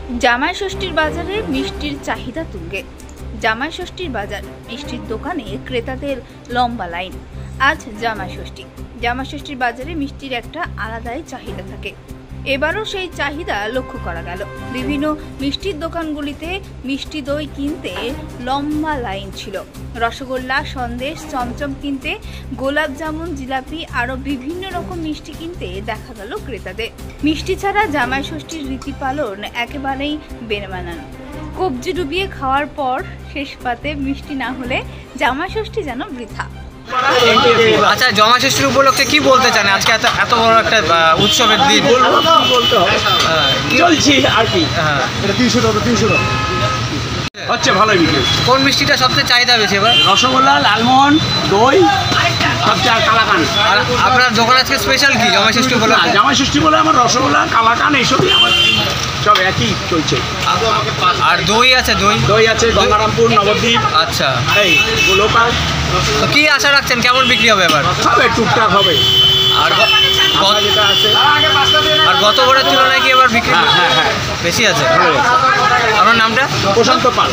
জামাই ষষ্ঠীর বাজারে মিষ্টির চাহিদা তুঙ্গে। জামাই ষষ্ঠীর বাজার, মিষ্টির দোকানে ক্রেতাদের লম্বা লাইন। আজ জামাই ষষ্ঠী। জামাই ষষ্ঠীর বাজারে মিষ্টির একটা আলাদাই চাহিদা থাকে। এবারও সেই চাহিদা লক্ষ্য করা গেল। বিভিন্ন মিষ্টির দোকানগুলিতে মিষ্টি দই কিনতে লম্বা লাইন ছিল। রসগোল্লা, সন্দেশ, চমচম কিনতে, গোলাপ জামুন, জিলাপি আরও বিভিন্ন রকম মিষ্টি কিনতে দেখা গেল ক্রেতাদের। মিষ্টি ছাড়া জামাই ষষ্ঠীর রীতি পালন একেবারেই বেমানান। কবজি ডুবিয়ে খাওয়ার পর শেষ পাতে মিষ্টি না হলে জামাই ষষ্ঠী যেন বৃথা। আচ্ছা, জামাই ষষ্ঠীর উপলক্ষে কি বলতে চান? আজকে এত বড় একটা উৎসবের দিন চলছি আর কি। এটা 300 টাকা হচ্ছে ভালোই বিক্রি। কোন মিষ্টিটা সবচেয়ে চাহিদা বেশি এবার? রসগোল্লা, লালমোহন, দই, সবচেয়ে কালাকান। আর আপনার দোকান আজকে স্পেশাল কি জামাই ষষ্ঠী উপলক্ষে? জামাই ষষ্ঠী বলে আমার রসগোল্লা, কালাকান এইসবই আমার সব একই চলছে। আর দই আছে? দই আছে গঙ্গারামপুর, নবদ্বীপ। আচ্ছা, এই লোকাল। তো কি আশা রাখছেন, কেমন বিক্রি হবে এবার? হবে টুকটাক হবে। আর যেটা আছে আর গত বছরের তুলনায় কি এবার বিক্রি হ্যাঁ বেশি আছে? ভালো। আপনার নামটা? প্রশান্ত পাল।